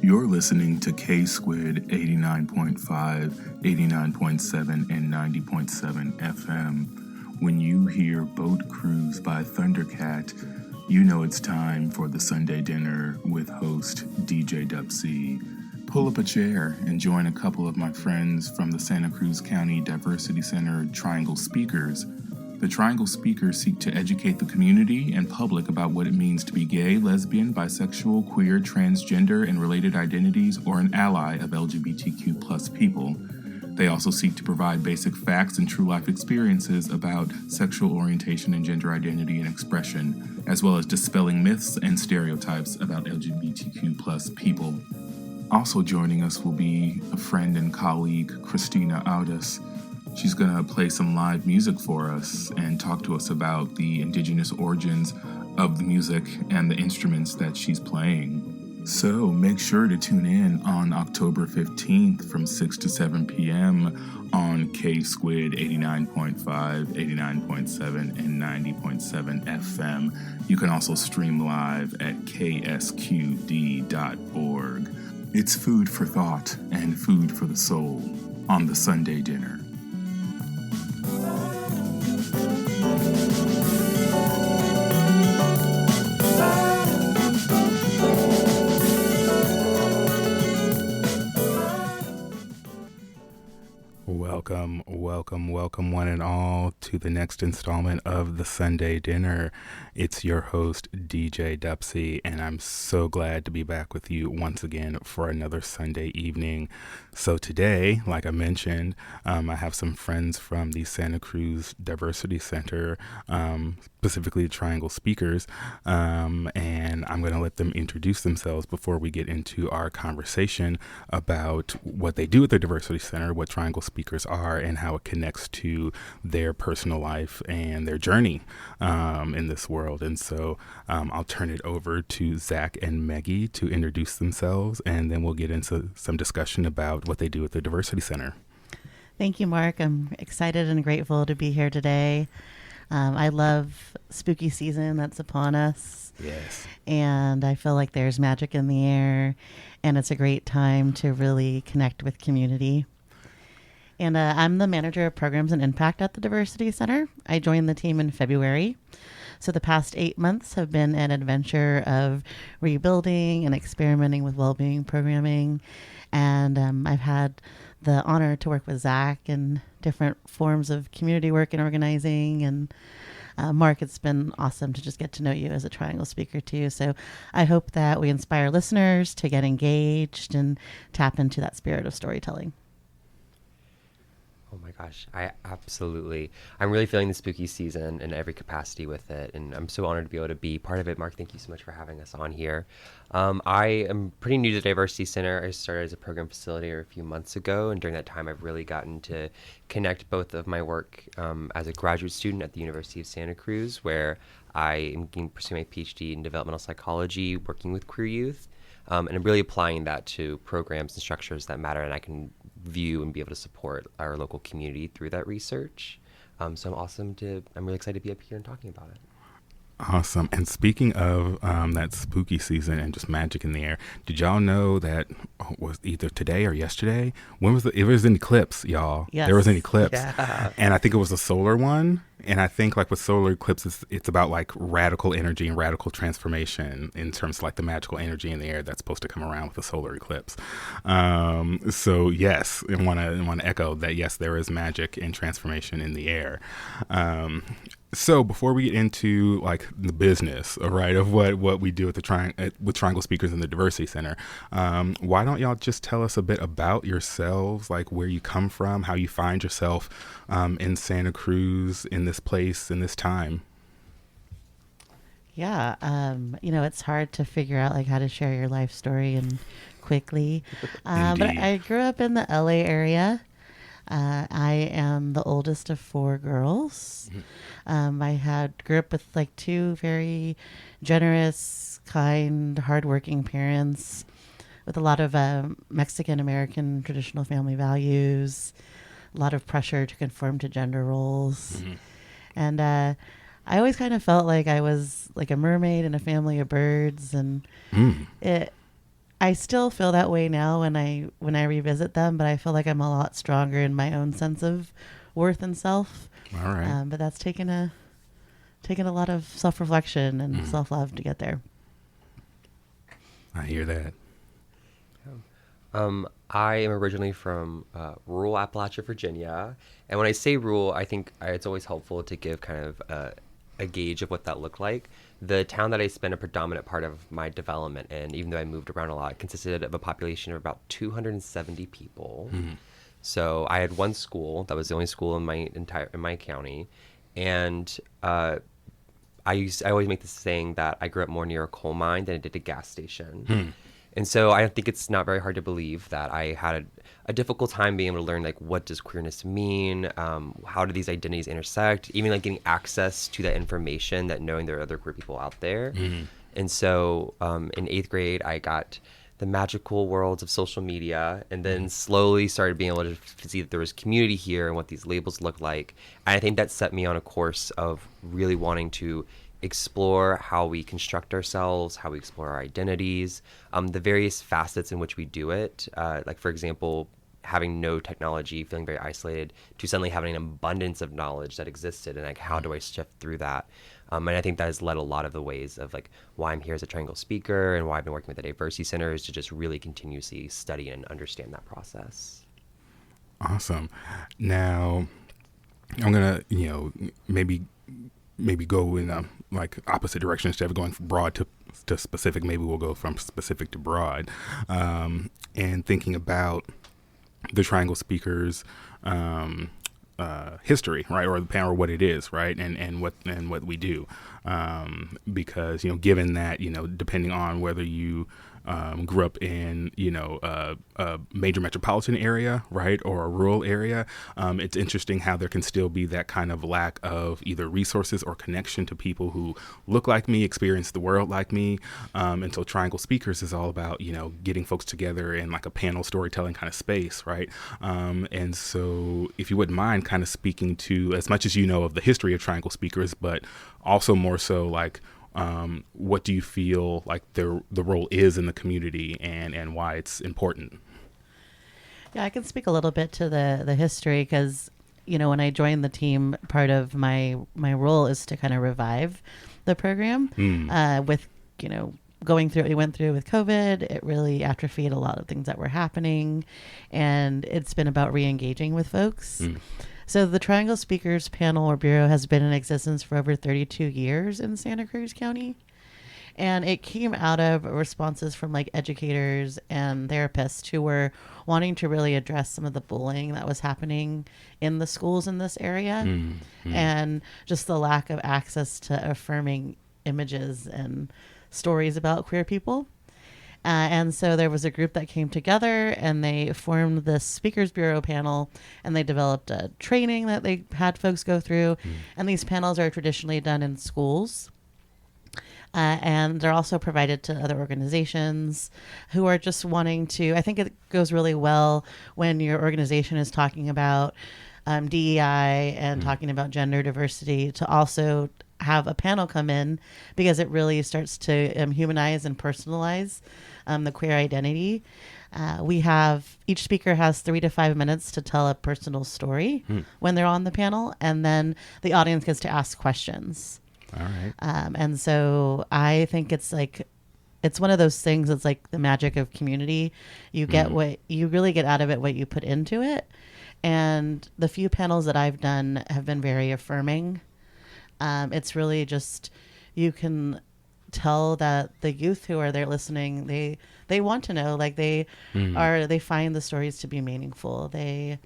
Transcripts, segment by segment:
You're listening to K-Squid 89.5, 89.7, and 90.7 FM. When you hear Boat Cruise by Thundercat, you know it's time for the Sunday dinner with host DJ Dubsy. Pull up a chair and join a couple of my friends from the Santa Cruz County Diversity Center Triangle Speakers. The Triangle Speakers seek to educate the community and public about what it means to be gay, lesbian, bisexual, queer, transgender, and related identities, or an ally of LGBTQ+ people. They also seek to provide basic facts and true life experiences about sexual orientation and gender identity and expression, as well as dispelling myths and stereotypes about LGBTQ+ people. Also joining us will be a friend and colleague, Christina Audas. She's going to play some live music for us and talk to us about the indigenous origins of the music and the instruments that she's playing. So make sure to tune in on October 15th from 6 to 7 p.m. on K-Squid 89.5, 89.7, and 90.7 FM. You can also stream live at ksqd.org. It's food for thought and food for the soul on the Sunday dinner. Welcome one and all to the next installment of the Sunday Dinner. It's your host, DJ Dubsy, and I'm so glad to be back with you once again for another Sunday evening. So today, like I mentioned, I have some friends from the Santa Cruz Diversity Center, specifically the Triangle Speakers, and I'm going to let them introduce themselves before we get into our conversation about what they do at the Diversity Center, what Triangle Speakers are, and how it connects to their personal life and their journey in this world. And so I'll turn it over to Zak and Meggie to introduce themselves, and then we'll get into some discussion about what they do at the Diversity Center. Thank you, Mark. I'm excited and grateful to be here today. I love spooky season that's upon us. Yes. And I feel like there's magic in the air, and it's a great time to really connect with community. And I'm the manager of programs and impact at the Diversity Center. I joined the team in February. So the past 8 months have been an adventure of rebuilding and experimenting with well-being programming. And I've had the honor to work with Zak in different forms of community work and organizing. And Mark, it's been awesome to just get to know you as a Triangle speaker too. So I hope that we inspire listeners to get engaged and tap into that spirit of storytelling. Oh my gosh, I'm really feeling the spooky season in every capacity with it, and I'm so honored to be able to be part of it. Mark, thank you so much for having us on here. I am pretty new to the Diversity Center. I started as a program facilitator a few months ago, and during that time I've really gotten to connect both of my work as a graduate student at the University of Santa Cruz, where I am pursuing my PhD in developmental psychology, working with queer youth, and I'm really applying that to programs and structures that matter, and I can view and be able to support our local community through that research. So I'm really excited to be up here and talking about it. Awesome. And speaking of that spooky season and just magic in the air, did y'all know that was either today or yesterday? It was an eclipse, y'all. Yes. There was an eclipse. Yeah. And I think it was a solar one. And I think like with solar eclipses, it's about like radical energy and radical transformation in terms of like the magical energy in the air that's supposed to come around with a solar eclipse. So yes, I want to echo that. Yes, there is magic and transformation in the air. So before we get into like the business, right, of what we do at with Triangle Speakers in the Diversity Center, why don't y'all just tell us a bit about yourselves, like where you come from, how you find yourself in Santa Cruz, in this place, in this time? Yeah, it's hard to figure out like how to share your life story and quickly. But I grew up in the LA area. I am the oldest of 4 girls. I grew up with like 2 very generous, kind, hardworking parents with a lot of Mexican American traditional family values, a lot of pressure to conform to gender roles. And I always kind of felt like I was like a mermaid in a family of birds, and I still feel that way now when I revisit them, but I feel like I'm a lot stronger in my own sense of worth and self. All right. But that's taken a lot of self-reflection and self-love to get there. I hear that. I am originally from rural Appalachia, Virginia. And when I say rural, I think it's always helpful to give kind of a gauge of what that looked like. The town that I spent a predominant part of my development in, even though I moved around a lot, consisted of a population of about 270 people. So I had one school. That was the only school in my county. And I always make this saying that I grew up more near a coal mine than I did a gas station. And so I think it's not very hard to believe that I had a difficult time being able to learn, like, what does queerness mean? How do these identities intersect? Even like getting access to that information, that knowing there are other queer people out there. And so in 8th grade, I got the magical worlds of social media, and then slowly started being able to see that there was community here and what these labels look like. And I think that set me on a course of really wanting to explore how we construct ourselves, how we explore our identities, the various facets in which we do it. Like, for example, having no technology, feeling very isolated, to suddenly having an abundance of knowledge that existed, and like, how do I shift through that? And I think that has led a lot of the ways of like why I'm here as a triangle speaker and why I've been working with the Diversity Center, is to just really continuously study and understand that process. Awesome. Now, I'm gonna, maybe go in like opposite direction. Instead of going from broad to specific, maybe we'll go from specific to broad, and thinking about the Triangle Speakers history, right, or the panel, or what it is, right, and what we do, because given that depending on whether you grew up in a major metropolitan area, right, or a rural area, it's interesting how there can still be that kind of lack of either resources or connection to people who look like me, experience the world like me. And so Triangle Speakers is all about getting folks together in like a panel storytelling kind of space, right? And so if you wouldn't mind kind of speaking to as much as of the history of Triangle Speakers, but also more so like what do you feel like the role is in the community, and why it's important? Yeah, I can speak a little bit to the history, because when I joined the team, part of my role is to kind of revive the program. With going through what we went through with COVID, it really atrophied a lot of things that were happening, and it's been about re-engaging with folks. So the Triangle Speakers Panel or Bureau has been in existence for over 32 years in Santa Cruz County. And it came out of responses from like educators and therapists who were wanting to really address some of the bullying that was happening in the schools in this area, and just the lack of access to affirming images and stories about queer people. And so there was a group that came together, and they formed the Speakers Bureau panel, and they developed a training that they had folks go through. And these panels are traditionally done in schools. And they're also provided to other organizations who are just wanting to, I think it goes really well when your organization is talking about DEI and talking about gender diversity, to also have a panel come in, because it really starts to humanize and personalize the queer identity. Each speaker has 3 to 5 minutes to tell a personal story when they're on the panel, and then the audience gets to ask questions. All right. And so I think it's one of those things. It's like the magic of community. You get what you really get out of it, what you put into it. And the few panels that I've done have been very affirming. It's really just, you can tell that the youth who are there listening, they want to know, like they find the stories to be meaningful. We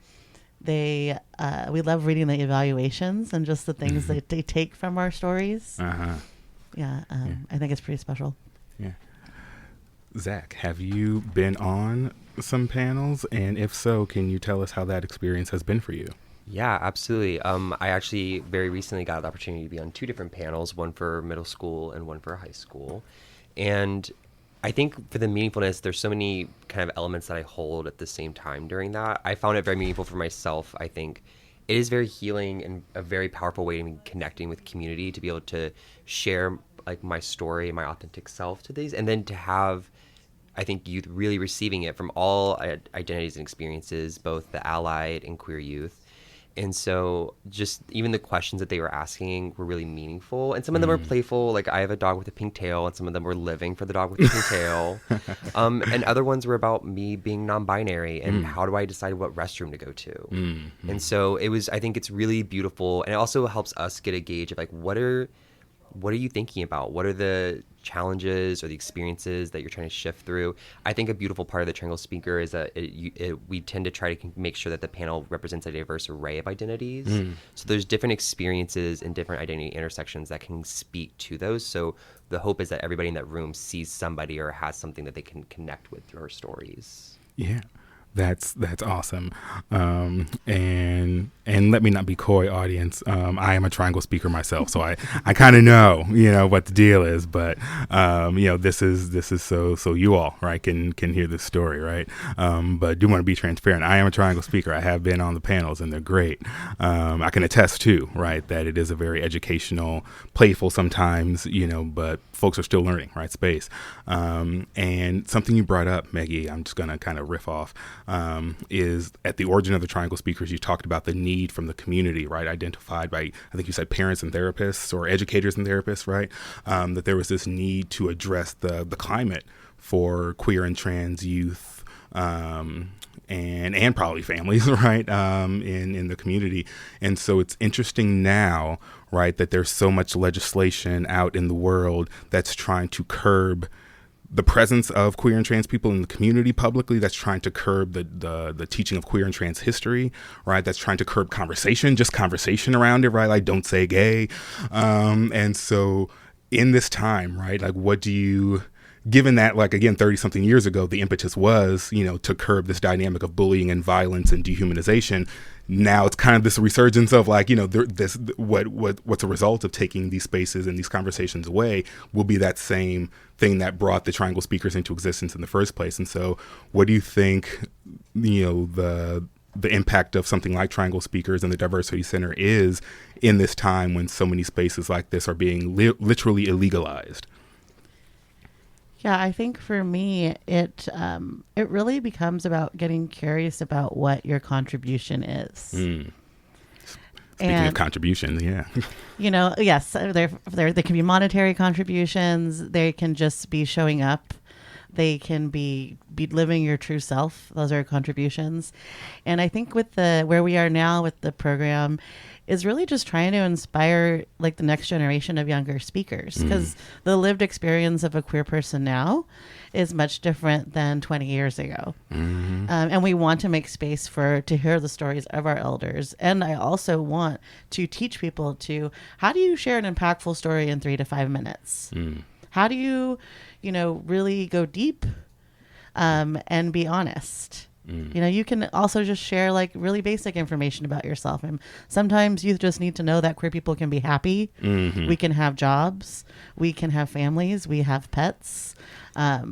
love reading the evaluations and just the things that they take from our stories. I think it's pretty special. Yeah. Zach, have you been on some panels? And if so, can you tell us how that experience has been for you? Yeah, absolutely. I actually very recently got the opportunity to be on two different panels, one for middle school and one for high school. And I think for the meaningfulness, there's so many kind of elements that I hold at the same time during that. I found it very meaningful for myself. I think it is very healing and a very powerful way of connecting with community, to be able to share like my story, my authentic self to these, and then to have, I think, youth really receiving it from all identities and experiences, both the allied and queer youth. And so just even the questions that they were asking were really meaningful. And some of them were playful, like I have a dog with a pink tail, and some of them were living for the dog with the pink tail. And other ones were about me being non-binary and how do I decide what restroom to go to. And so it was, I think it's really beautiful. And it also helps us get a gauge of like, what are you thinking about? What are the challenges or the experiences that you're trying to shift through? I think a beautiful part of the Triangle Speaker is that we tend to try to make sure that the panel represents a diverse array of identities. So there's different experiences and different identity intersections that can speak to those. So the hope is that everybody in that room sees somebody or has something that they can connect with through our stories. Yeah. That's awesome. And let me not be coy, audience. I am a triangle speaker myself, so I kind of know, what the deal is, but this is so you all, right, can hear this story, right? But do want to be transparent. I am a triangle speaker. I have been on the panels and they're great. I can attest too, right, that it is a very educational, playful sometimes, but folks are still learning, right, space. And something you brought up, Meggie, I'm just going to kind of riff off, is at the origin of the Triangle Speakers, you talked about the need from the community, right, identified by, I think you said parents and therapists or educators and therapists, right, that there was this need to address the climate for queer and trans youth, and probably families, right, in the community. And so it's interesting now, right, that there's so much legislation out in the world that's trying to curb the presence of queer and trans people in the community publicly, that's trying to curb the teaching of queer and trans history, right, that's trying to curb just conversation around it, right, like don't say gay. And so in this time, right, like what do you, given that, like, again, 30 something years ago, the impetus was, to curb this dynamic of bullying and violence and dehumanization. Now it's kind of this resurgence of like, what's a result of taking these spaces and these conversations away will be that same thing that brought the Triangle Speakers into existence in the first place. And so what do you think, the impact of something like Triangle Speakers and the Diversity Center is in this time when so many spaces like this are being literally illegalized? Yeah, I think for me, it really becomes about getting curious about what your contribution is. Speaking of contributions, yeah. Yes, they can be monetary contributions. They can just be showing up. They can be living your true self. Those are contributions. And I think with where we are now with the program is really just trying to inspire like the next generation of younger speakers, because the lived experience of a queer person now is much different than 20 years ago. And we want to make space to hear the stories of our elders. And I also want to teach people how do you share an impactful story in 3 to 5 minutes? How do you, really go deep and be honest? You can also just share like really basic information about yourself. And sometimes youth just need to know that queer people can be happy. We can have jobs. We can have families. We have pets. That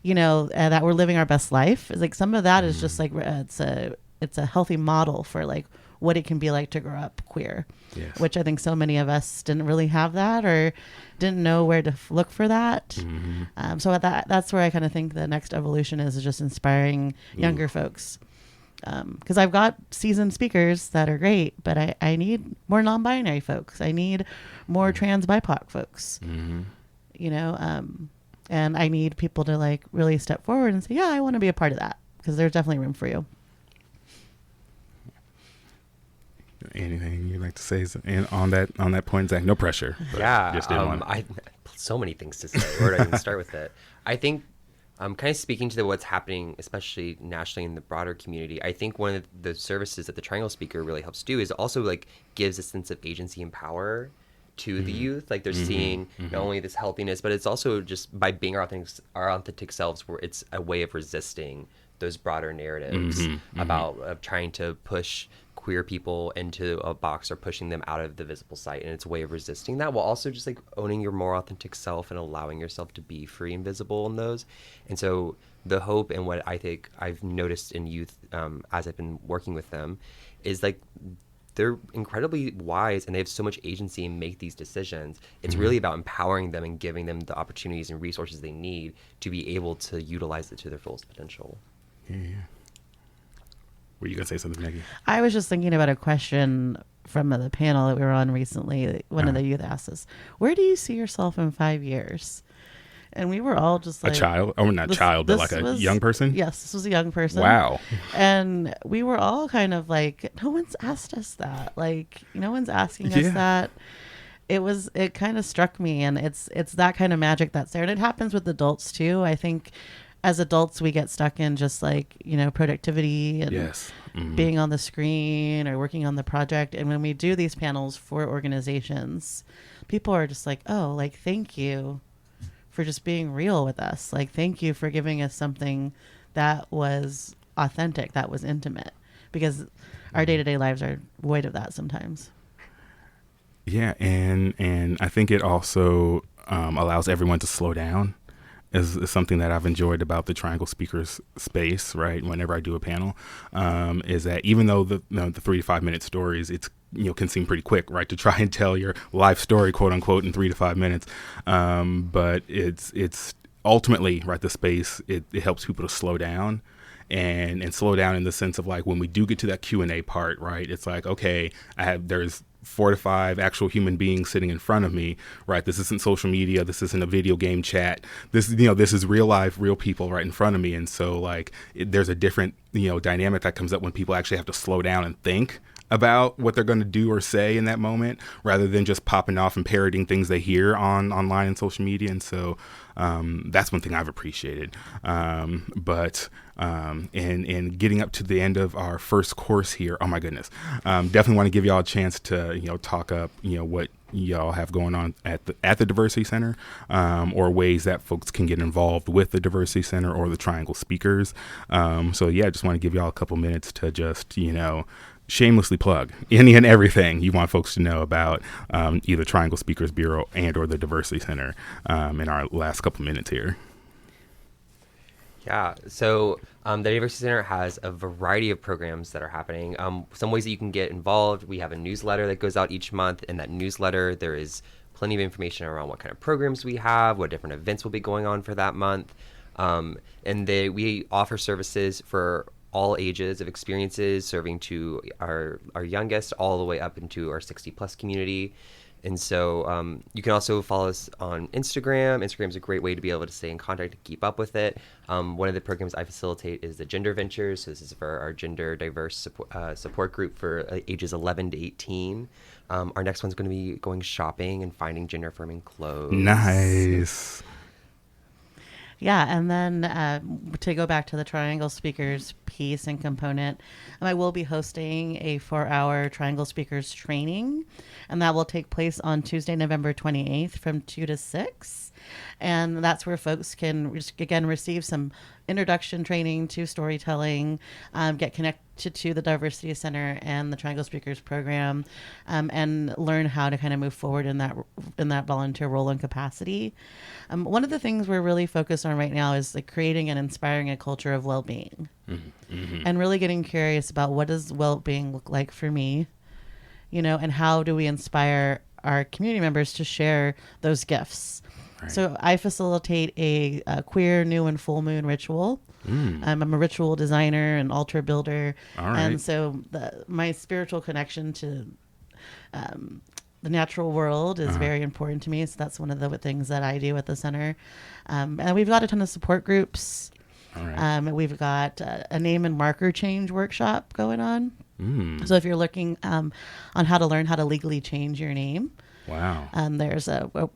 we're living our best life. It's like some of that is just like it's a healthy model for like what it can be like to grow up queer. Yes. Which I think so many of us didn't really have that or didn't know where to look for that. So that's where I kind of think the next evolution is just inspiring younger folks. Because I've got seasoned speakers that are great, but I need more non-binary folks. I need more trans BIPOC folks. And I need people to like really step forward and say, yeah, I want to be a part of that, because there's definitely room for you. Anything you'd like to say on that point, Zach? No pressure. Yeah, so many things to say. Where do I even start with it? I think kind of speaking to what's happening, especially nationally in the broader community, I think one of the services that the Triangle Speaker really helps do is also like gives a sense of agency and power to the youth. Like they're seeing not only this healthiness, but it's also just by being our authentic selves, where it's a way of resisting those broader narratives about trying to push queer people into a box or pushing them out of the visible sight. And it's a way of resisting that, while also just like owning your more authentic self and allowing yourself to be free and visible in those. And so the hope, and what I think I've noticed in youth as I've been working with them, is like they're incredibly wise and they have so much agency and make these decisions. It's really about empowering them and giving them the opportunities and resources they need to be able to utilize it to their fullest potential. Yeah. Were you going to say something, Meggie? I was just thinking about a question from the panel that we were on recently. One of the youth asked us, where do you see yourself in 5 years? And we were all just like... A child? Oh, not child, but like a young person? Yes, this was a young person. Wow. And we were all kind of like, no one's asked us that. Like, no one's asking us that. It kind of struck me, and it's that kind of magic that's there. And it happens with adults too. I think as adults, we get stuck in just like, productivity and being on the screen or working on the project. And when we do these panels for organizations, people are just like, oh, like, thank you for just being real with us. Like, thank you for giving us something that was authentic, that was intimate, because our day-to-day lives are void of that sometimes. Yeah. And I think it also allows everyone to slow down. Is something that I've enjoyed about the Triangle Speakers space, right? Whenever I do a panel, is that even though the 3 to 5 minute stories, it's can seem pretty quick, right? To try and tell your life story, quote unquote, in 3 to 5 minutes, but it's ultimately, right, the space it helps people to slow down. And slow down in the sense of like when we do get to that Q&A part, right? It's like, okay, there's 4 to 5 actual human beings sitting in front of me, right? This isn't social media. This isn't a video game chat. This is real life, real people right in front of me. And so like there's a different, dynamic that comes up when people actually have to slow down and think about what they're going to do or say in that moment, rather than just popping off and parroting things they hear online and social media. And so that's one thing I've appreciated. But in getting up to the end of our first course here, oh my goodness, definitely want to give y'all a chance to talk up what y'all have going on at the Diversity Center, or ways that folks can get involved with the Diversity Center or the Triangle Speakers. So yeah, I just want to give y'all a couple minutes to just shamelessly plug any and everything you want folks to know about either Triangle Speakers Bureau and or the Diversity Center in our last couple minutes here. Yeah, so the Diversity Center has a variety of programs that are happening. Some ways that you can get involved: we have a newsletter that goes out each month. In that newsletter, there is plenty of information around what kind of programs we have, what different events will be going on for that month. And we offer services for all ages of experiences, serving to our youngest all the way up into our 60+ community. And so you can also follow us on Instagram. Instagram is a great way to be able to stay in contact and keep up with it. One of the programs I facilitate is the Gender Ventures. So this is for our gender diverse support group for ages 11 to 18. Our next one's going to be going shopping and finding gender affirming clothes. Nice. Yeah, and then to go back to the Triangle Speakers piece and component, I will be hosting a 4-hour Triangle Speakers training, and that will take place on Tuesday, November 28th from 2 to 6. And that's where folks can, again, receive some introduction training to storytelling, get connected to the Diversity Center and the Triangle Speakers program, and learn how to kind of move forward in that volunteer role and capacity. One of the things we're really focused on right now is like creating and inspiring a culture of well-being, and really getting curious about what does well-being look like for me, and how do we inspire our community members to share those gifts. Right. So I facilitate a queer new and full moon ritual. I'm a ritual designer and altar builder. Right. And so my spiritual connection to the natural world is very important to me. So that's one of the things that I do at the center. And we've got a ton of support groups. All right. We've got a name and marker change workshop going on. So if you're looking on how to learn how to legally change your name, Wow. There's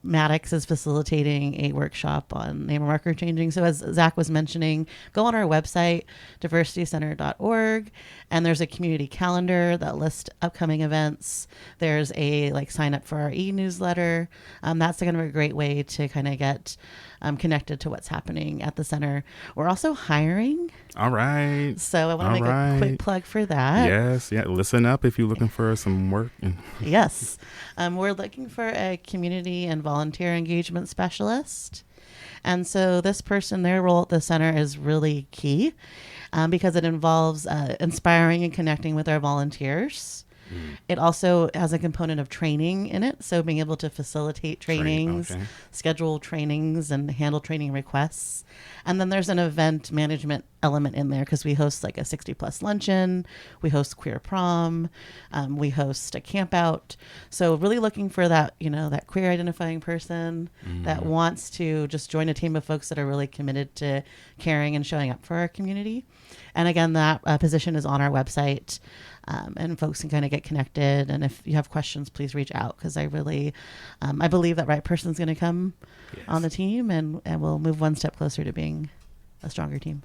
Maddox is facilitating a workshop on name and marker changing. So as Zach was mentioning, go on our website, diversitycenter.org, and there's a community calendar that lists upcoming events. There's a sign up for our e-newsletter. That's kind of a great way to kind of get connected to what's happening at the center. We're also hiring. All right. So I want to make a quick plug for that. Yes. Yeah. Listen up if you're looking for some work. Yes. We're looking for a community and volunteer engagement specialist. And so this person, their role at the center is really key because it involves inspiring and connecting with our volunteers. It also has a component of training in it. So being able to facilitate trainings, schedule trainings, and handle training requests. And then there's an event management element in there because we host a 60+ luncheon. We host queer prom. We host a camp out. So really looking for that, that queer identifying person that wants to just join a team of folks that are really committed to caring and showing up for our community. And again, that position is on our website. And folks can kind of get connected. And if you have questions, please reach out because I really, I believe that right person's going to come on the team and we'll move one step closer to being a stronger team.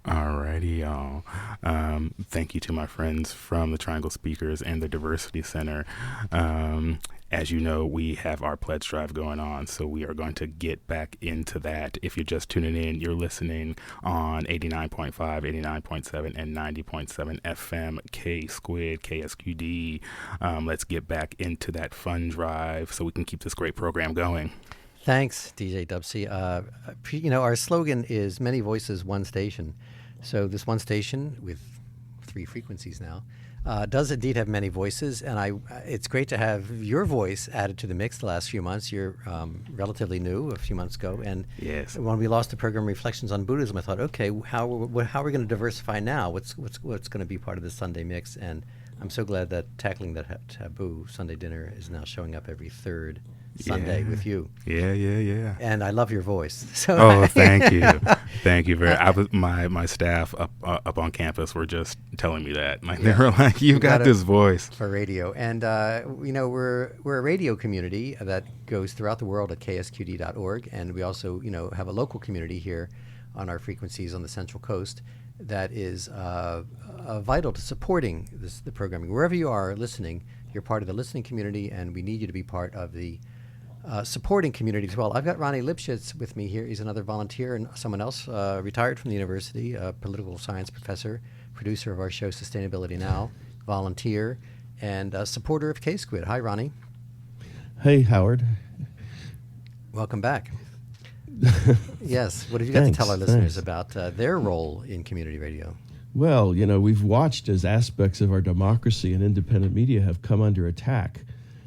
Alrighty, y'all. Thank you to my friends from the Triangle Speakers and the Diversity Center. As you know, we have our pledge drive going on, so we are going to get back into that. If you're just tuning in, you're listening on 89.5, 89.7, and 90.7 FM, K-Squid, KSQD. Let's get back into that fun drive so we can keep this great program going. Thanks, DJ Dubsy. Our slogan is many voices, one station. So this one station with 3 frequencies now does indeed have many voices, and it's great to have your voice added to the mix the last few months. You're relatively new, a few months ago, and yes. When we lost the program Reflections on Buddhism, I thought, okay, how are we going to diversify now? What's going to be part of the Sunday mix? And I'm so glad that Tackling the Taboo Sunday Dinner is now showing up every third Sunday with you. Yeah. And I love your voice. So thank you. Thank you very much. My staff up on campus were just telling me that. They were like, you've got this voice. For radio. And, we're a radio community that goes throughout the world at ksqd.org. And we also, have a local community here on our frequencies on the Central Coast that is vital to supporting the programming. Wherever you are listening, you're part of the listening community, and we need you to be part of the supporting community as well. I've got Ronnie Lipschitz with me here. He's another volunteer and someone else retired from the university, a political science professor, producer of our show Sustainability Now, volunteer, and a supporter of K-Squid. Hi, Ronnie. Hey, Howard. Welcome back. Yes, what have you got to tell our listeners about their role in community radio? Well, we've watched as aspects of our democracy and independent media have come under attack,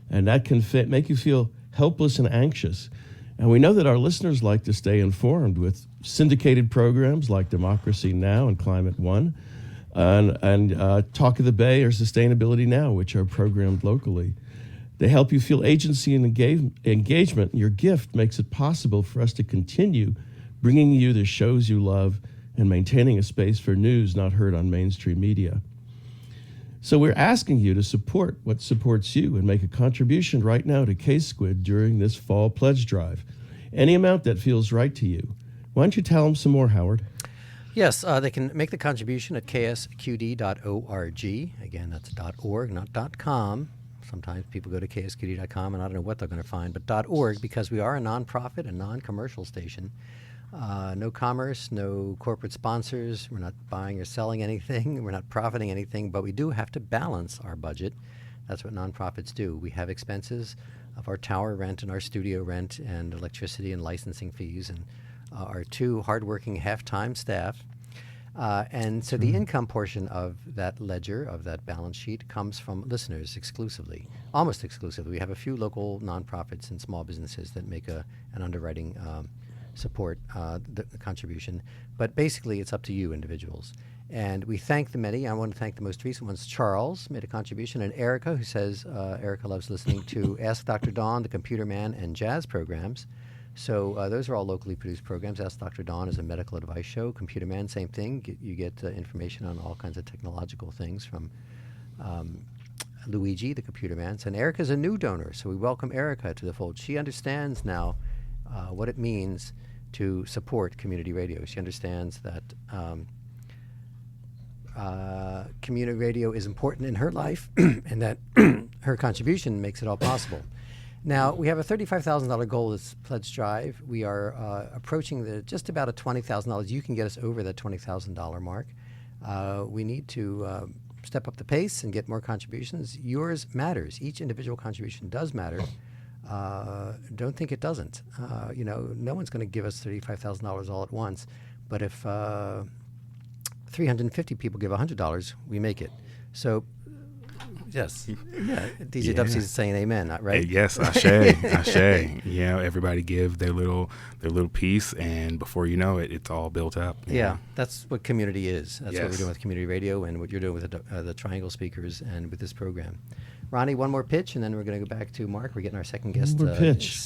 and that can make you feel helpless and anxious. And we know that our listeners like to stay informed with syndicated programs like Democracy Now! And Climate One, and Talk of the Bay or Sustainability Now, which are programmed locally. They help you feel agency and engagement. Your gift makes it possible for us to continue bringing you the shows you love and maintaining a space for news not heard on mainstream media. So we're asking you to support what supports you and make a contribution right now to K-Squid during this fall pledge drive. Any amount that feels right to you. Why don't you tell them some more, Howard? Yes, they can make the contribution at ksqd.org. Again, that's .org, not .com. Sometimes people go to ksqd.com and I don't know what they're going to find, but .org, because we are a nonprofit and non-commercial station. No commerce, no corporate sponsors. We're not buying or selling anything. We're not profiting anything, but we do have to balance our budget. That's what nonprofits do. We have expenses of our tower rent and our studio rent and electricity and licensing fees and our 2 hardworking half-time staff. And so the income portion of that ledger, of that balance sheet, comes from listeners exclusively, almost exclusively. We have a few local nonprofits and small businesses that make an underwriting support the contribution. But basically, it's up to you, individuals. And we thank the many. I want to thank the most recent ones. Charles made a contribution, and Erica, who says Erica loves listening to Ask Dr. Dawn, The Computer Man, and jazz programs. So those are all locally produced programs. Ask Dr. Dawn is a medical advice show. Computer Man, same thing. You get information on all kinds of technological things from Luigi, the computer man, and Erica's a new donor, so we welcome Erica to the fold. She understands now what it means to support community radio. She understands that community radio is important in her life and that her contribution makes it all possible. Now, we have a $35,000 goal this pledge drive. We are approaching just about a $20,000. You can get us over that $20,000 mark. We need to step up the pace and get more contributions. Yours matters. Each individual contribution does matter. Don't think it doesn't. No one's going to give us $35,000 all at once. But if 350 people give $100, we make it. So, yes. Yeah, DJ Dubsy is saying amen, right? Yes, ashe, ashe. Everybody give their little piece, and before you know it, it's all built up. Yeah, that's what community is. That's what we're Yes. doing with community radio and what you're doing with the Triangle speakers and with this program. Ronnie, one more pitch, and then we're going to go back to Mark. We're getting our second guest One more pitch.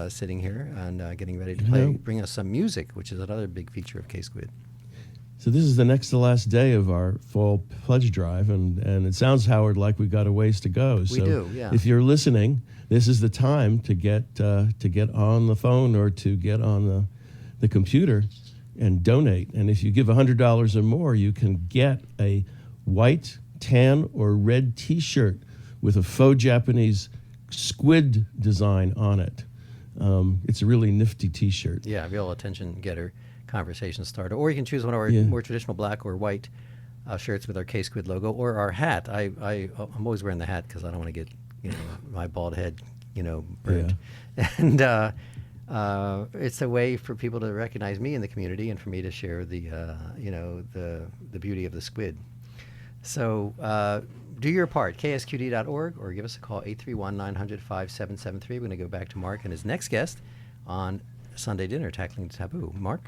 sitting here and getting ready to You play, know- bring us some music, which is another big feature of K-Squid. So this is the next to last day of our fall pledge drive, and it sounds, Howard, like we've got a ways to go. So do, yeah. if you're listening, this is the time to get on the phone or to get on the computer and donate. And if you give $100 or more, you can get a white, tan, or red T-shirt with a faux Japanese squid design on it. It's a really nifty T-shirt. Yeah, real attention getter, conversation starter. Or you can choose one of our Yeah. more traditional black or white shirts with our K-Squid logo, or our hat. I'm always wearing the hat because I don't want to get my bald head burnt. Yeah. And it's a way for people to recognize me in the community and for me to share the beauty of the squid. So do your part, ksqd.org, or give us a call, 831-900-5773. We're going to go back to Mark and his next guest on Sunday Dinner, Tackling the Taboo. Mark?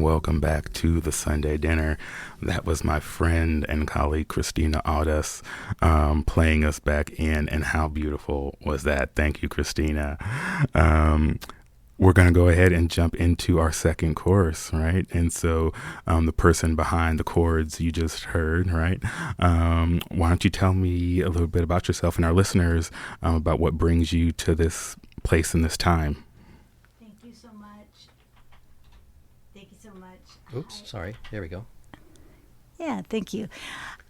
Welcome back to the Sunday Dinner. That was my friend and colleague Christina Audas playing us back in, and how beautiful was that? Thank you, Christina. We're going to go ahead and jump into our second chorus, right? And so the person behind the chords you just heard, right? Why don't you tell me a little bit about yourself and our listeners about what brings you to this place and this time? Thank you so much. Thank you so much. Oops, sorry. There we go. Yeah, thank you.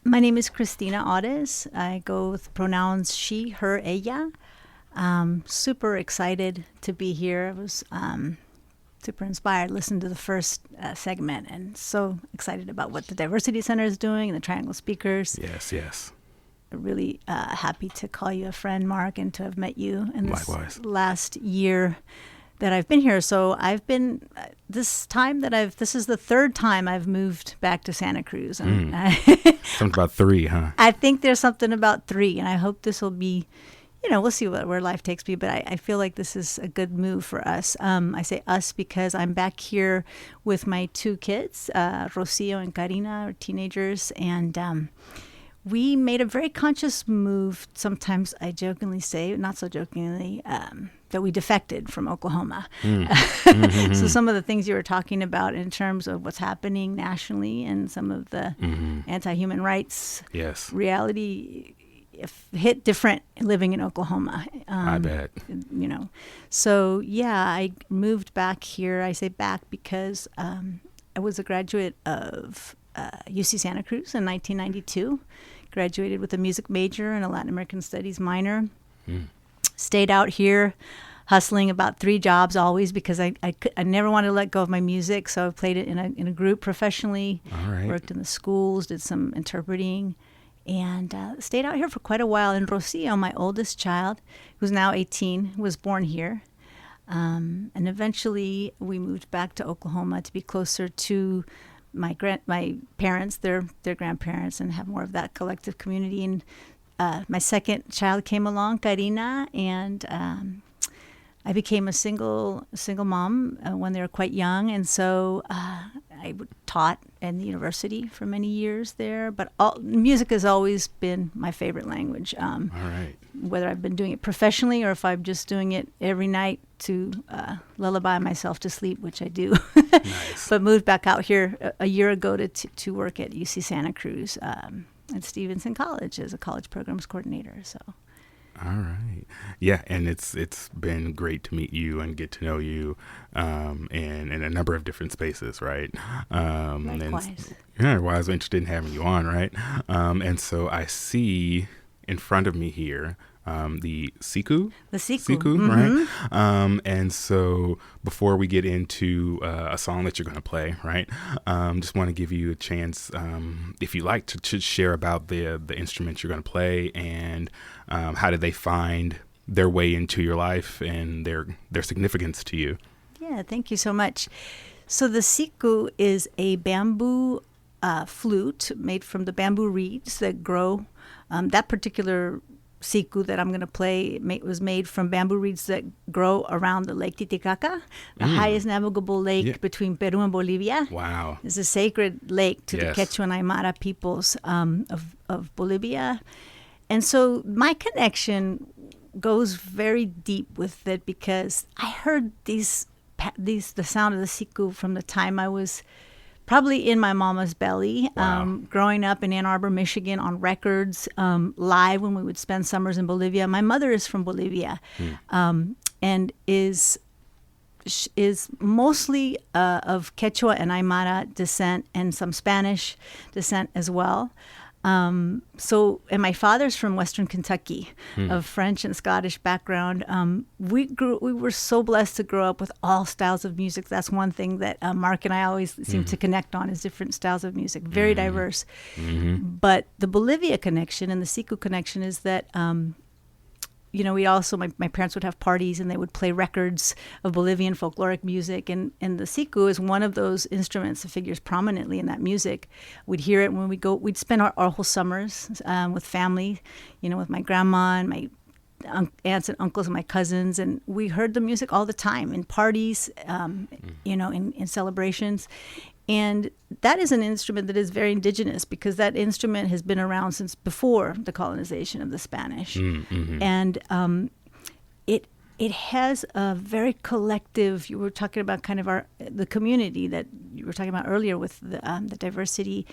My name is Christina Audes. I go with pronouns she, her, ella. Super excited to be here. I was super inspired. Listened to the first segment and so excited about what the Diversity Center is doing and the Triangle Speakers. Yes. Really happy to call you a friend, Mark, and to have met you in this Likewise. last year that I've been here. So I've been this is the third time I've moved back to Santa Cruz. And Something about 3, huh? I think there's something about 3, and I hope this will be, we'll see where life takes me, but I feel like this is a good move for us. I say us because I'm back here with my 2 kids, Rocio and Karina, are teenagers, and we made a very conscious move. Sometimes I jokingly say, not so jokingly, that we defected from Oklahoma. So some of the things you were talking about in terms of what's happening nationally and some of the anti-human rights reality hit different living in Oklahoma. I bet. So yeah, I moved back here. I say back because I was a graduate of UC Santa Cruz in 1992. Graduated with a music major and a Latin American Studies minor. Stayed out here hustling about 3 jobs always because I never wanted to let go of my music. So I played it in a group professionally. All right. Worked in the schools, did some interpreting, and stayed out here for quite a while. And Rocio, my oldest child, who's now 18, was born here. And eventually we moved back to Oklahoma to be closer to my parents, their grandparents, and have more of that collective community. And my second child came along, Karina, and I became a single mom when they were quite young, and so I taught in the university for many years there. But music has always been my favorite language. All right. Whether I've been doing it professionally or if I'm just doing it every night to lullaby myself to sleep, which I do. Nice. But moved back out here a year ago to work at UC Santa Cruz at Stevenson College as a college programs coordinator. So. All right. Yeah, and it's been great to meet you and get to know you in a number of different spaces, right? Likewise. Yeah, well, I was interested in having you on, right? And so I see in front of me here the siku. The siku. Right? And so before we get into a song that you're going to play, right? Just want to give you a chance, if you like, to share about the instrument you're going to play and how did they find their way into your life and their significance to you. Yeah, thank you so much. So the siku is a bamboo flute made from the bamboo reeds that grow. That particular siku that I'm going to play was made from bamboo reeds that grow around the Lake Titicaca, the highest navigable lake between Peru and Bolivia. Wow. It's a sacred lake to the Yes. Quechua and Aymara peoples of Bolivia. And so my connection goes very deep with it because I heard the sound of the siku from the time I was probably in my mama's belly, Wow. growing up in Ann Arbor, Michigan, on records, live when we would spend summers in Bolivia. My mother is from Bolivia, and is mostly of Quechua and Aymara descent and some Spanish descent as well. And my father's from Western Kentucky, of French and Scottish background. We were so blessed to grow up with all styles of music. That's one thing that Mark and I always seem to connect on is different styles of music, very diverse. But the Bolivia connection and the siku connection is that, we also, my parents would have parties and they would play records of Bolivian folkloric music. And the siku is one of those instruments that figures prominently in that music. We'd hear it when we'd spend our whole summers with family, with my grandma and my aunts and uncles and my cousins. And we heard the music all the time in parties, in celebrations. And that is an instrument that is very indigenous because that instrument has been around since before the colonization of the Spanish. And it has a very collective, you were talking about kind of the community that you were talking about earlier with the diversity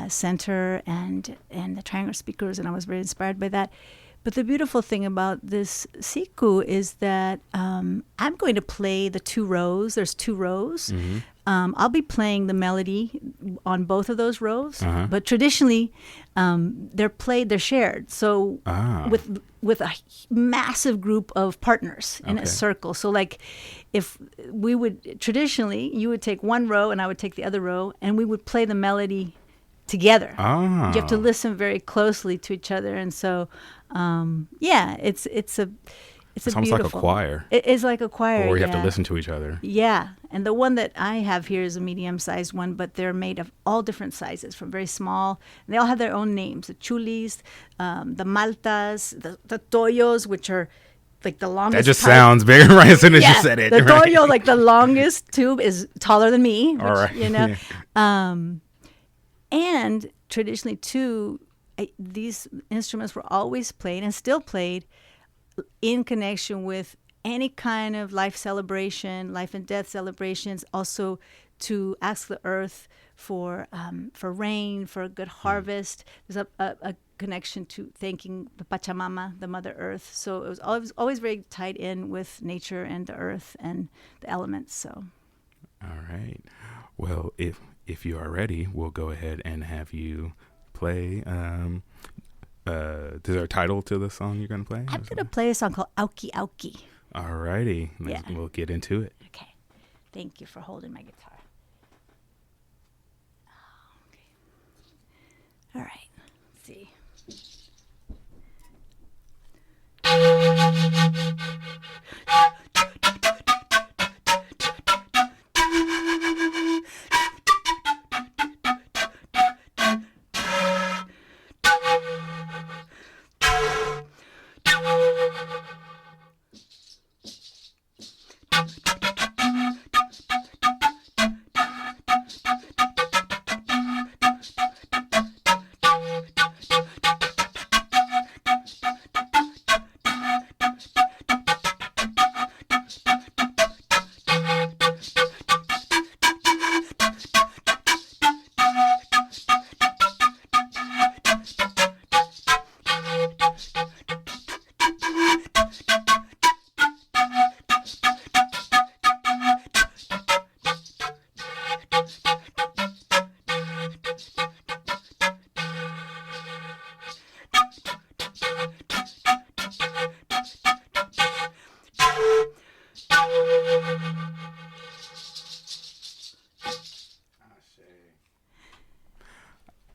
center and the triangular speakers, and I was very inspired by that. But the beautiful thing about this siku is that I'm going to play the two rows. There's two rows. I'll be playing the melody on both of those rows, but traditionally they're shared. So with a massive group of partners in a circle. So like if we would traditionally, you would take one row and I would take the other row, and we would play the melody together. You have to listen very closely to each other, and so it's almost beautiful, like a choir. It is like a choir, or you have to listen to each other. Yeah, and the one that I have here is a medium-sized one, but they're made of all different sizes, from very small. And they all have their own names: the chulis, the maltas, the toyos, which are like the longest. That just sounds big right as soon as you said it. The right? toyo, like the longest tube, is taller than me. Which, all right. And traditionally, too, these instruments were always played and still played in connection with any kind of life celebration, life and death celebrations, also to ask the earth for rain, for a good harvest. There's a connection to thanking the Pachamama, the Mother Earth. So it was always very tied in with nature and the earth and the elements. So. All right. Well, if you are ready, we'll go ahead and have you play. Is there a title to the song you're going to play? I'm going to play a song called Auki Auki. All righty. We'll get into it. Okay. Thank you for holding my guitar. Okay. All right. Let's see.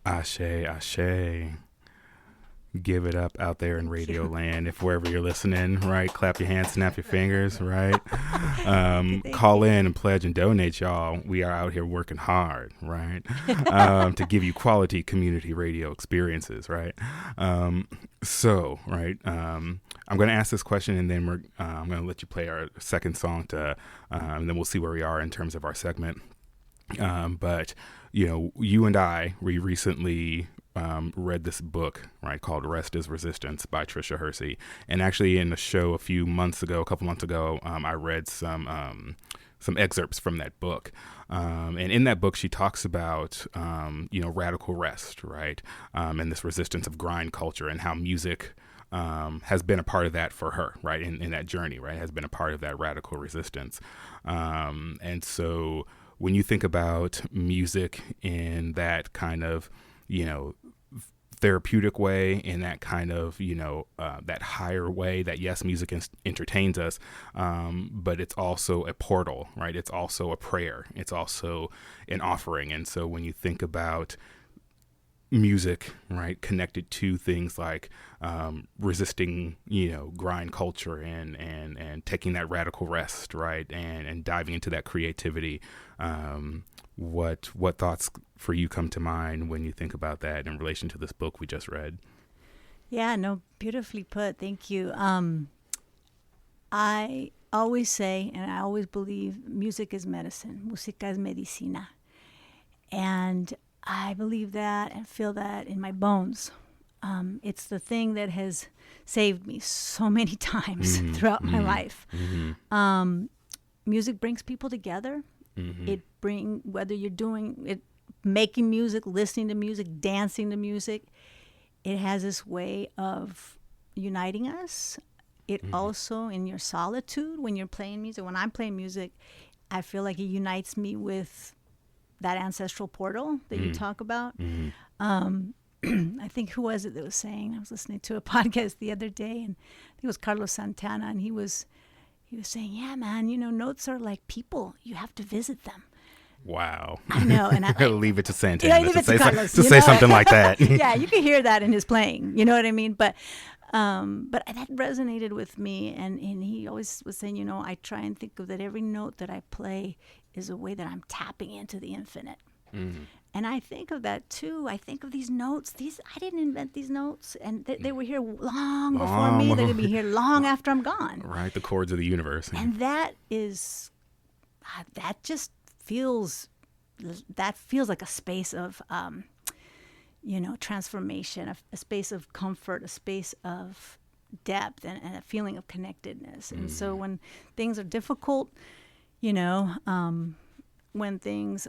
Ashe, ashe. Give it up out there in radio land. If wherever you're listening, right? Clap your hands, snap your fingers, right? Call in and pledge and donate, y'all. We are out here working hard, right? To give you quality community radio experiences, right? I'm going to ask this question, and then I'm going to let you play our second song, and then we'll see where we are in terms of our segment. But you and we recently read this book, right, called Rest is Resistance by Tricia Hersey. And actually in the show a couple months ago, I read some excerpts from that book. And in that book, she talks about, radical rest, right, and this resistance of grind culture, and how music has been a part of that for her, right, in that journey, right, has been a part of that radical resistance. And so when you think about music in that kind of, therapeutic way, in that kind of, that higher way that, yes, music entertains us, but it's also a portal, right? It's also a prayer. It's also an offering. And so when you think about music, right, connected to things like resisting, grind culture and taking that radical rest, right, and diving into that creativity, what thoughts for you come to mind when you think about that in relation to this book we just read? Yeah, no, beautifully put. Thank you. I always say, and I always believe, music is medicine. Música es medicina. And I believe that and feel that in my bones. It's the thing that has saved me so many times throughout my life. Music brings people together. Whether you're doing it, making music, listening to music, dancing to music, it has this way of uniting us. It also, in your solitude, when you're playing music, when I'm playing music, I feel like it unites me with that ancestral portal that you talk about. I think, who was it that was saying, I was listening to a podcast the other day, and I think it was Carlos Santana, and he was saying, yeah, man, notes are like people. You have to visit them. Wow. I know. And I leave it to Santana leave it to Carlos, to say something like that. Yeah, you can hear that in his playing. You know what I mean? But that resonated with me. And he always was saying, I try and think of that every note that I play is a way that I'm tapping into the infinite. And I think of that too. I think of these notes. I didn't invent these notes, and they were here long before me. They're gonna be here long after I'm gone. Right, the chords of the universe. And that just feels like a space of transformation, a space of comfort, a space of depth, and a feeling of connectedness. And so when things are difficult, when things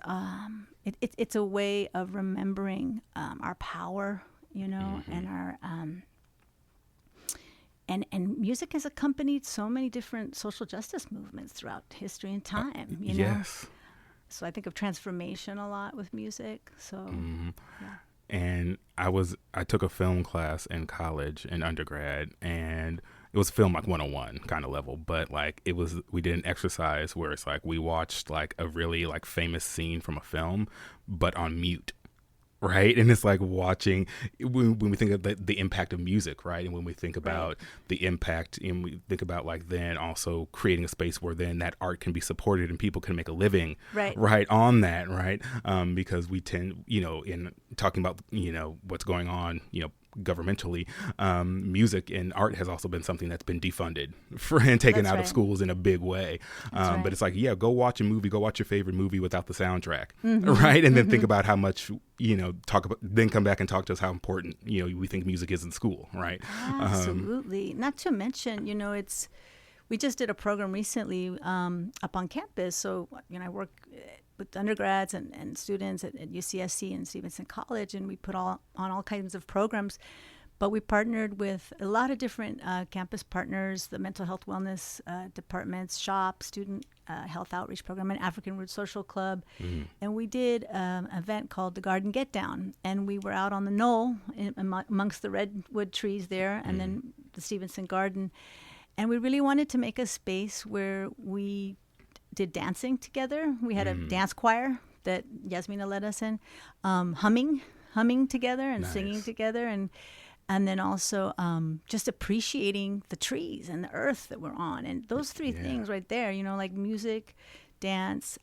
it's a way of remembering our power, and our and music has accompanied so many different social justice movements throughout history and time. Yes. So I think of transformation a lot with music. So yeah. And I took a film class in college in undergrad, and it was film like 101 kind of level, but like we did an exercise where it's like we watched like a really like famous scene from a film, but on mute. Right. And it's like watching when we think of the impact of music. Right. And when we think about the impact, and we think about like then also creating a space where then that art can be supported and people can make a living right on that. Right. Because we tend, in talking about, what's going on, governmentally, music and art has also been something that's been defunded and taken out of schools in a big way. But it's like, go watch a movie, go watch your favorite movie without the soundtrack, right? And then think about how much, then come back and talk to us how important, we think music is in school, right? Absolutely. Not to mention, we just did a program recently up on campus. So, I work with undergrads and students at UCSC and Stevenson College, and we put on all kinds of programs. But we partnered with a lot of different campus partners, the mental health wellness departments, SHOP, student health outreach program, and African Roots Social Club. And we did an event called the Garden Get Down. And we were out on the knoll amongst the redwood trees there, and then the Stevenson Garden. And we really wanted to make a space where we did dancing together. We had a dance choir that Yasmina led us in, humming humming together and Nice. singing together, and then also just appreciating the trees and the earth that we're on. And those three things right there, like music, dance,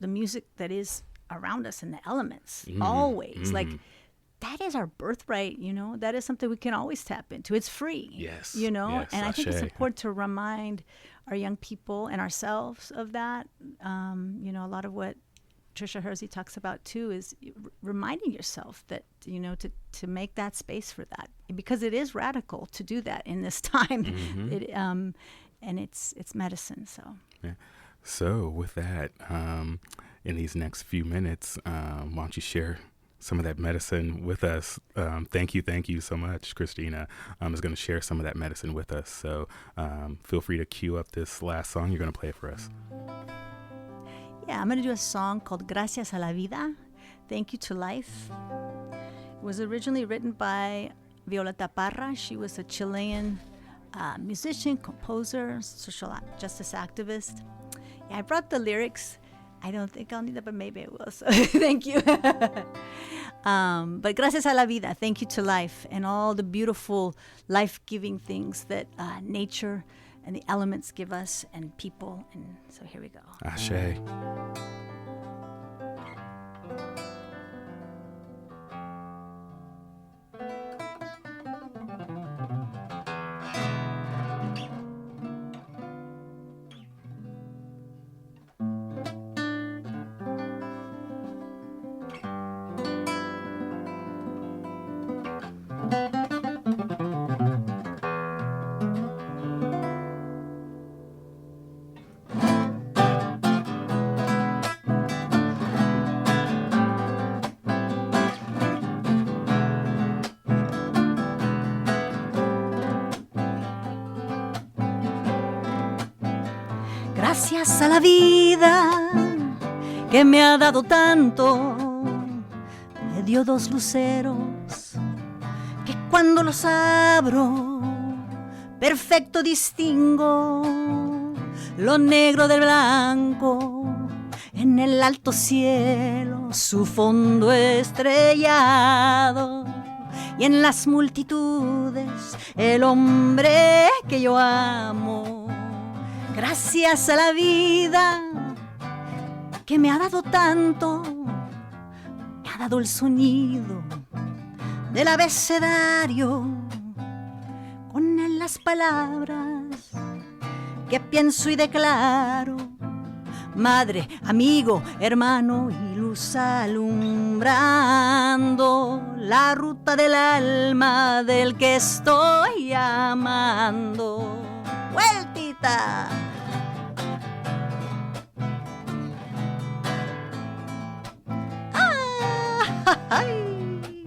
the music that is around us and the elements, always. Like, that is our birthright, that is something we can always tap into. It's free. Yes. And Yes, I think it's Ashe. important to remind our young people and ourselves of that. A lot of what Trisha Hersey talks about too is reminding yourself that to make that space for that, because it is radical to do that in this time. And it's medicine. So Yeah. So with that, in these next few minutes, why don't you share some of that medicine with us? Thank you so much. Christina is going to share some of that medicine with us. So feel free to cue up this last song you're going to play for us. yeah, I'm going to do a song called Gracias a la Vida, Thank You to Life. It was originally written by Violeta Parra. She was a Chilean musician, composer, social justice activist. Yeah, I brought the lyrics. I don't think I'll need that, but maybe I will. So thank you. But gracias a la vida, thank you to life and all the beautiful life-giving things that nature and the elements give us and people. And so here we go. Ashe. Gracias a la vida que me ha dado tanto, me dio dos luceros que cuando los abro perfecto distingo lo negro del blanco en el alto cielo, su fondo estrellado y en las multitudes el hombre que yo amo. Gracias a la vida que me ha dado tanto, me ha dado el sonido del abecedario, con él las palabras que pienso y declaro, madre, amigo, hermano y luz alumbrando la ruta del alma del que estoy amando. ¡Vueltita! ¡Ay!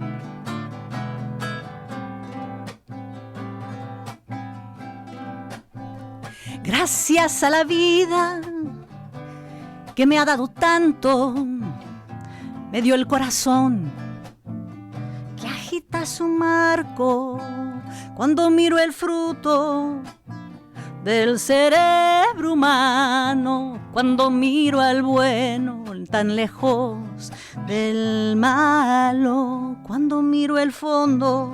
Gracias a la vida que me ha dado tanto, me dio el corazón que agita su marco cuando miro el fruto del cerebro humano, cuando miro al bueno tan lejos del malo, cuando miro el fondo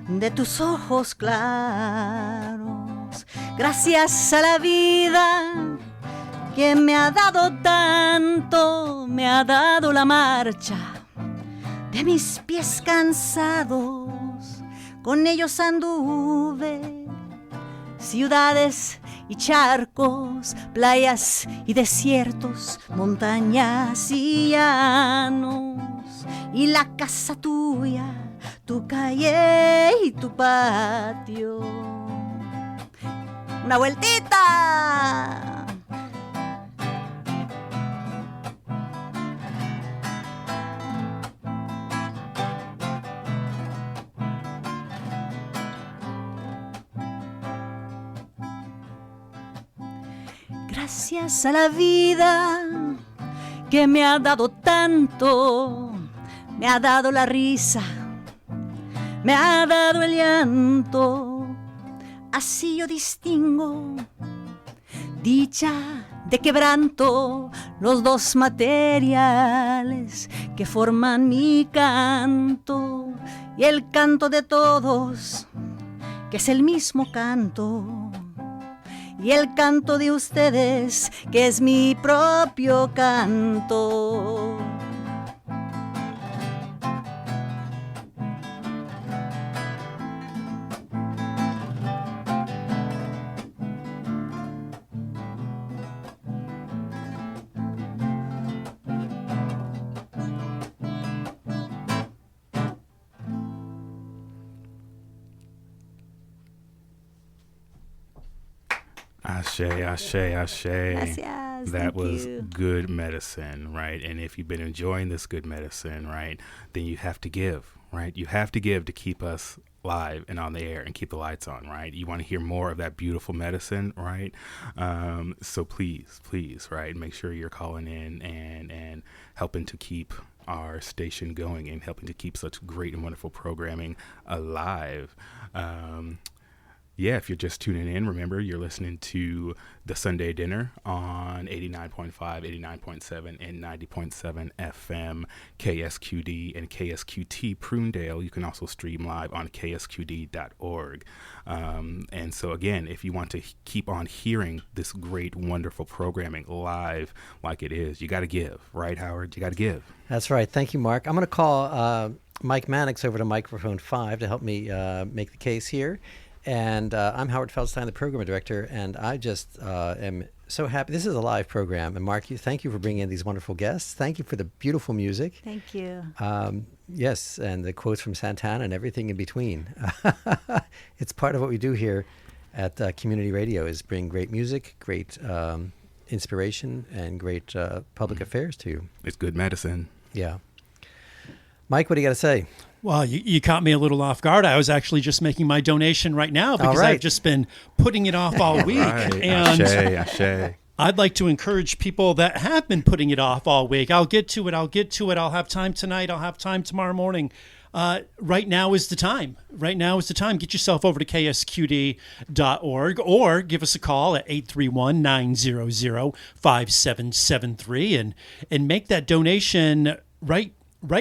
de tus ojos claros. Gracias a la vida que me ha dado tanto, me ha dado la marcha de mis pies cansados, con ellos anduve ciudades y charcos, playas y desiertos, montañas y llanos, y la casa tuya, tu calle y tu patio. ¡Una vueltita! Gracias a la vida que me ha dado tanto, me ha dado la risa, me ha dado el llanto, así yo distingo dicha de quebranto, los dos materiales que forman mi canto y el canto de todos, que es el mismo canto, y el canto de ustedes, que es mi propio canto. Ashe, ashe, ashe. Gracias. That Thank was you. good medicine, right? And if you've been enjoying this good medicine, right, then you have to give, right? You have to give to keep us live and on the air and keep the lights on, right? You want to hear more of that beautiful medicine, right? So please, right, make sure you're calling in and helping to keep our station going and helping to keep such great and wonderful programming alive. Yeah, if you're just tuning in, remember you're listening to The Sunday Dinner on 89.5, 89.7, and 90.7 FM, KSQD and KSQT Prunedale. You can also stream live on ksqd.org. And so again, if you want to keep on hearing this great, wonderful programming live like it is, you got to give, right, Howard? You got to give. That's right. Thank you, Mark. I'm going to call Mike Mannix over to microphone 5 to help me make the case here. And I'm Howard Feldstein, the program director, and I just am so happy. This is a live program. And Mark, thank you for bringing in these wonderful guests. Thank you for the beautiful music. Thank you. Yes, and the quotes from Santana and everything in between. It's part of what we do here at Community Radio is bring great music, great inspiration, and great public affairs to you. It's good medicine. Yeah. Mike, what do you got to say? Well, you caught me a little off guard. I was actually just making my donation right now because right. I've just been putting it off all week. Right. And Ashe. I'd like to encourage people that have been putting it off all week. I'll get to it. I'll have time tonight. I'll have time tomorrow morning. Right now is the time. Get yourself over to ksqd.org or give us a call at 831-900-5773 and make that donation right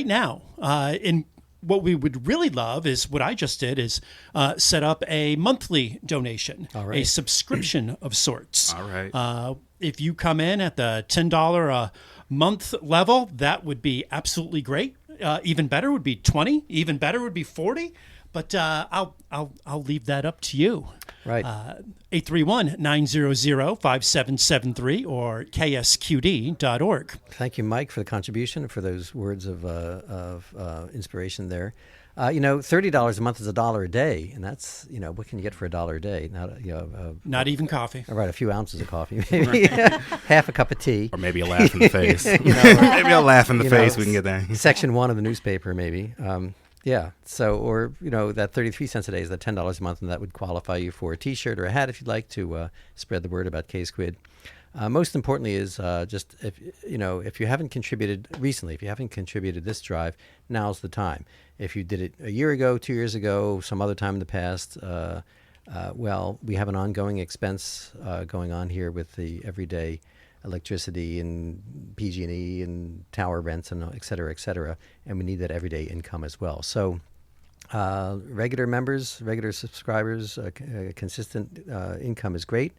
now. And what we would really love is what I just did is set up a monthly donation, right. a subscription of sorts. All right. If you come in at the $10 a month level, that would be absolutely great. Even better would be 20. Even better would be 40. But I'll leave that up to you. Right. 831-900-5773 or ksqd.org. Thank you, Mike, for the contribution and for those words of inspiration there. $30 a month is $1 a day, and that's what can you get for $1 a day? Not even coffee. All right, a few ounces of coffee, maybe half a cup of tea, Or maybe a laugh in the face. Maybe a laugh in the face. We can get that. Section 1 of the newspaper, maybe. Yeah. So, or that 33 cents a day is that $10 a month, and that would qualify you for a T-shirt or a hat if you'd like to spread the word about K-Squid. Most importantly is just if you haven't contributed recently, if you haven't contributed this drive, now's the time. If you did it a year ago, 2 years ago, some other time in the past, well, we have an ongoing expense going on here with the everyday electricity and PG&E and tower rents and et cetera, and we need that everyday income as well. So regular members, regular subscribers, consistent income is great.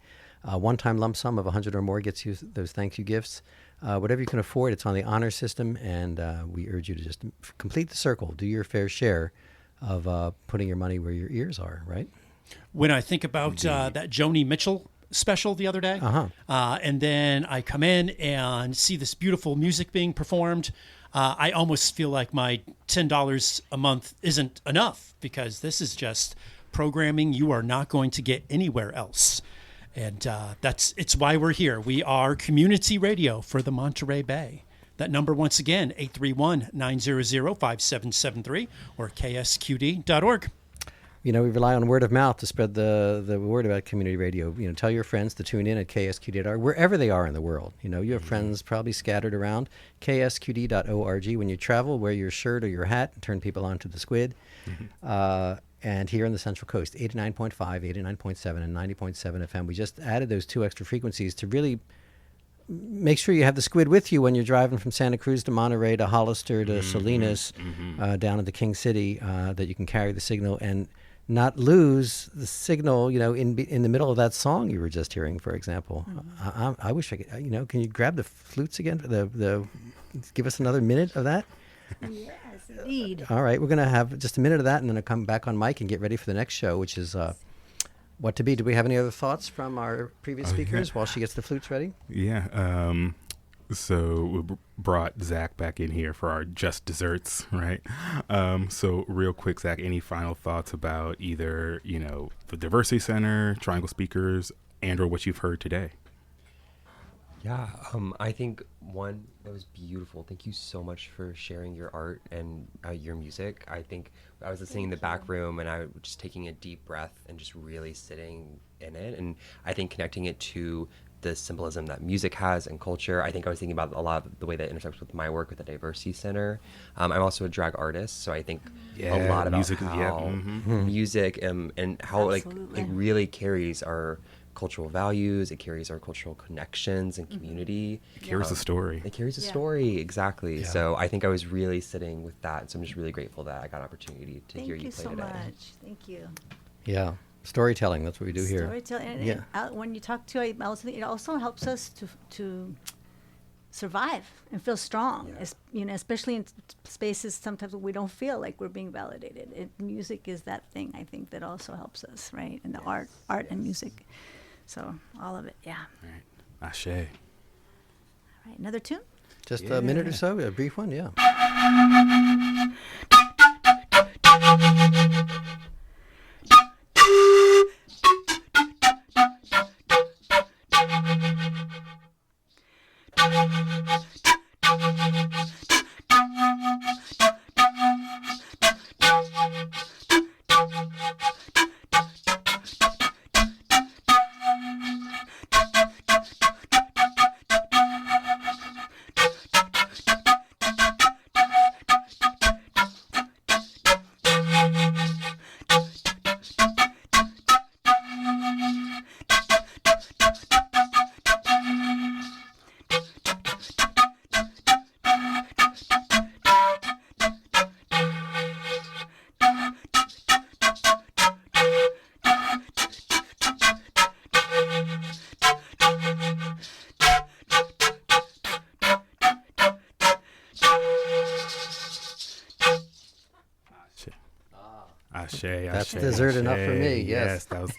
One-time lump sum of 100 or more gets you those thank you gifts. Whatever you can afford, it's on the honor system, and we urge you to just complete the circle, do your fair share of putting your money where your ears are, right? When I think about that Joni Mitchell special the other day, and then I come in and see this beautiful music being performed, I almost feel like my $10 a month isn't enough, because this is just programming you are not going to get anywhere else. And it's why we're here. We are community radio for the Monterey Bay. That number, once again, 831-900-5773 or ksqd.org. We rely on word of mouth to spread the word about community radio. Tell your friends to tune in at ksqd.org, wherever they are in the world. You have friends probably scattered around. ksqd.org. When you travel, wear your shirt or your hat and turn people on to the squid. And here on the Central Coast, 89.5, 89.7, and 90.7 FM. We just added those two extra frequencies to really make sure you have the squid with you when you're driving from Santa Cruz to Monterey to Hollister to Salinas, down into King City, that you can carry the signal and not lose the signal, in the middle of that song you were just hearing, for example. I wish I could, can you grab the flutes again? Give us another minute of that? Yes, indeed. All right, we're going to have just a minute of that, and then I'll come back on mic and get ready for the next show, which is What to Be. Do we have any other thoughts from our previous speakers while she gets the flutes ready? Yeah. So we brought Zach back in here for our just desserts, right? So real quick, Zach, any final thoughts about either, the Diversity Center, Triangle Speakers, and or what you've heard today? Yeah, I think one, that was beautiful. Thank you so much for sharing your art and your music. I think I was listening in the back room and I was just taking a deep breath and just really sitting in it. And I think connecting it to the symbolism that music has and culture. I think I was thinking about a lot of the way that intersects with my work with the Diversity Center. I'm also a drag artist, so I think a lot about music, how music and how it really carries our cultural values, it carries our cultural connections and community. It carries a story. It carries a story, exactly. Yeah. So I think I was really sitting with that. So I'm just really grateful that I got an opportunity to hear you play today. Thank you so much. Thank you. Yeah. Storytelling, that's what we do here. Storytelling. And when you talk to, I also think it also helps us to survive and feel strong. Yeah. Especially in spaces sometimes we don't feel like we're being validated. Music is that thing, I think, that also helps us, right? And the art and music. So all of it, yeah. All right. Ashe. All right, another tune? Just a minute or so, a brief one, yeah. That's dessert enough for me. Yes, that was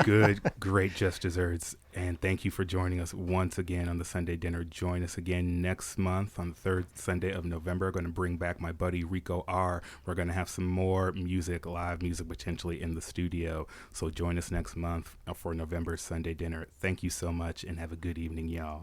good, great, just desserts. And thank you for joining us once again on the Sunday Dinner. Join us again next month on the third Sunday of November. I'm going to bring back my buddy Rico R. We're going to have some more music, live music potentially in the studio. So join us next month for November's Sunday Dinner. Thank you so much and have a good evening, y'all.